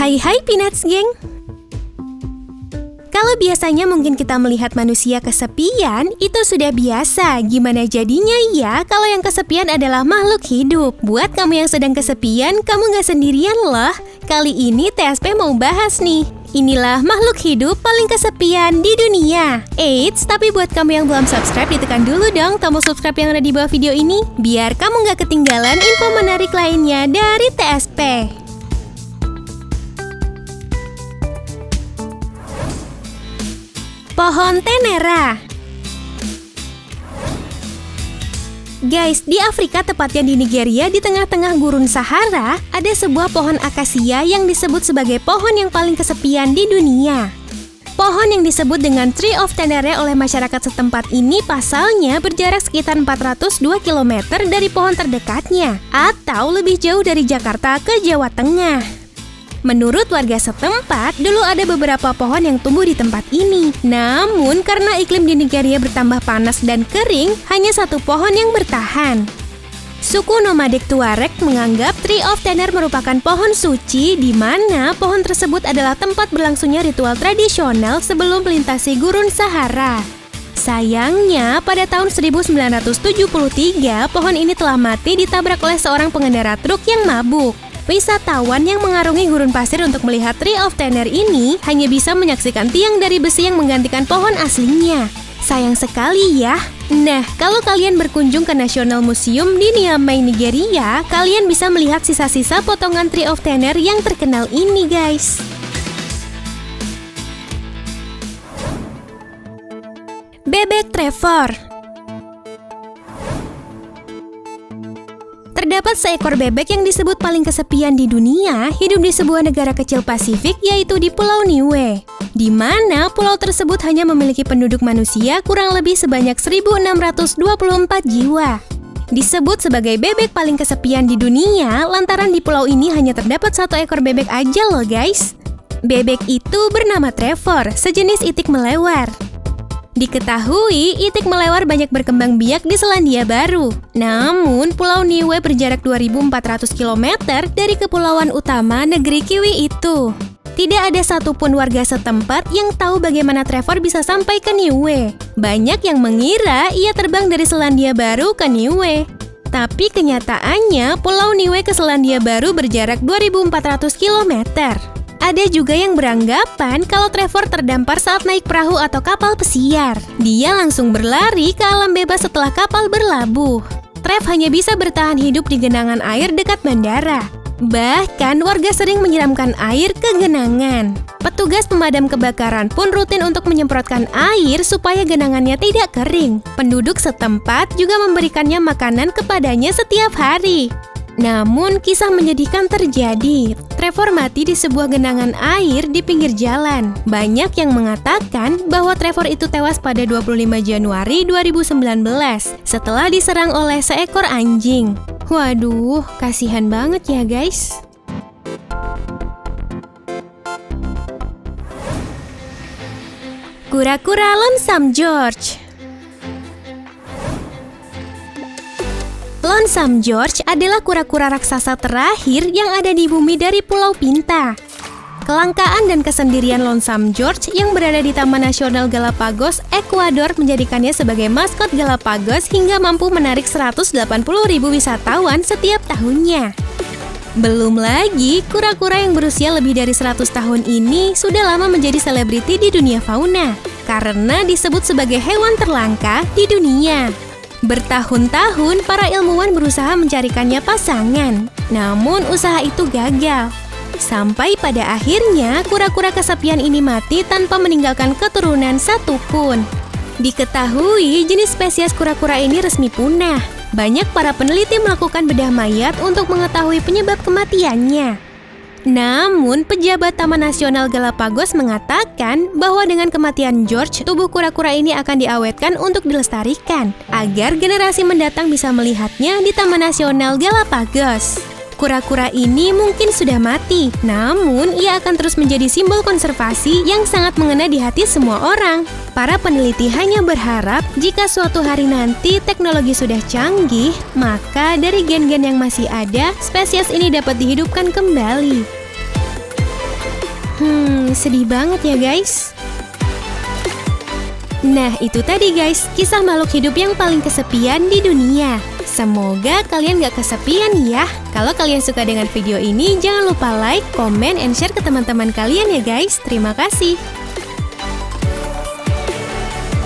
Hai Peanuts geng. Kalau biasanya mungkin kita melihat manusia kesepian, itu sudah biasa. Gimana jadinya ya kalau yang kesepian adalah makhluk hidup? Buat kamu yang sedang kesepian, kamu gak sendirian loh. Kali ini TSP mau bahas nih. Inilah makhluk hidup paling kesepian di dunia. Eits, tapi buat kamu yang belum subscribe, ditekan dulu dong tombol subscribe yang ada di bawah video ini, biar kamu gak ketinggalan info menarik lainnya dari TSP. Pohon Tenera. Guys, di Afrika, tepatnya di Nigeria, di tengah-tengah gurun Sahara, ada sebuah pohon akasia yang disebut sebagai pohon yang paling kesepian di dunia. Pohon yang disebut dengan Tree of Tenere oleh masyarakat setempat ini pasalnya berjarak sekitar 402 km dari pohon terdekatnya, atau lebih jauh dari Jakarta ke Jawa Tengah. Menurut warga setempat, dulu ada beberapa pohon yang tumbuh di tempat ini. Namun, karena iklim di Nigeria bertambah panas dan kering, hanya satu pohon yang bertahan. Suku nomadik Tuareg menganggap Tree of Tenere merupakan pohon suci, di mana pohon tersebut adalah tempat berlangsungnya ritual tradisional sebelum melintasi gurun Sahara. Sayangnya, pada tahun 1973, pohon ini telah mati ditabrak oleh seorang pengendara truk yang mabuk. Wisatawan yang mengarungi gurun pasir untuk melihat Tree of Tenere ini hanya bisa menyaksikan tiang dari besi yang menggantikan pohon aslinya. Sayang sekali ya. Nah, kalau kalian berkunjung ke National Museum di Niamey, Nigeria, kalian bisa melihat sisa-sisa potongan Tree of Tenere yang terkenal ini, guys. Bebek Trevor. Terdapat seekor bebek yang disebut paling kesepian di dunia, hidup di sebuah negara kecil Pasifik, yaitu di Pulau Niue, di mana pulau tersebut hanya memiliki penduduk manusia kurang lebih sebanyak 1.624 jiwa. Disebut sebagai bebek paling kesepian di dunia, lantaran di pulau ini hanya terdapat satu ekor bebek aja loh guys. Bebek itu bernama Trevor, sejenis itik melewar. Diketahui, itik melewar banyak berkembang biak di Selandia Baru. Namun, Pulau Niue berjarak 2.400 km dari kepulauan utama negeri Kiwi itu. Tidak ada satupun warga setempat yang tahu bagaimana Trevor bisa sampai ke Niue. Banyak yang mengira ia terbang dari Selandia Baru ke Niue. Tapi kenyataannya, Pulau Niue ke Selandia Baru berjarak 2.400 km. Ada juga yang beranggapan kalau Trevor terdampar saat naik perahu atau kapal pesiar. Dia langsung berlari ke alam bebas setelah kapal berlabuh. Trev hanya bisa bertahan hidup di genangan air dekat bandara. Bahkan warga sering menyiramkan air ke genangan. Petugas pemadam kebakaran pun rutin untuk menyemprotkan air supaya genangannya tidak kering. Penduduk setempat juga memberikannya makanan kepadanya setiap hari. Namun, kisah menyedihkan terjadi. Trevor mati di sebuah genangan air di pinggir jalan. Banyak yang mengatakan bahwa Trevor itu tewas pada 25 Januari 2019 setelah diserang oleh seekor anjing. Waduh, kasihan banget ya guys. Kura-kura Lonesome George. Lonesome George adalah kura-kura raksasa terakhir yang ada di bumi dari Pulau Pinta. Kelangkaan dan kesendirian Lonesome George yang berada di Taman Nasional Galapagos, Ekuador menjadikannya sebagai maskot Galapagos hingga mampu menarik 180.000 wisatawan setiap tahunnya. Belum lagi, kura-kura yang berusia lebih dari 100 tahun ini sudah lama menjadi selebriti di dunia fauna karena disebut sebagai hewan terlangka di dunia. Bertahun-tahun, para ilmuwan berusaha mencarikannya pasangan. Namun, usaha itu gagal. Sampai pada akhirnya, kura-kura kesepian ini mati tanpa meninggalkan keturunan satupun. Diketahui, jenis spesies kura-kura ini resmi punah. Banyak para peneliti melakukan bedah mayat untuk mengetahui penyebab kematiannya. Namun, pejabat Taman Nasional Galapagos mengatakan bahwa dengan kematian George, tubuh kura-kura ini akan diawetkan untuk dilestarikan, agar generasi mendatang bisa melihatnya di Taman Nasional Galapagos. Kura-kura ini mungkin sudah mati, namun ia akan terus menjadi simbol konservasi yang sangat mengena di hati semua orang. Para peneliti hanya berharap jika suatu hari nanti teknologi sudah canggih, maka dari gen-gen yang masih ada, spesies ini dapat dihidupkan kembali. Sedih banget ya guys. Nah, itu tadi guys, kisah makhluk hidup yang paling kesepian di dunia. Semoga kalian gak kesepian ya. Kalau kalian suka dengan video ini, jangan lupa like, comment, and share ke teman-teman kalian ya guys. Terima kasih.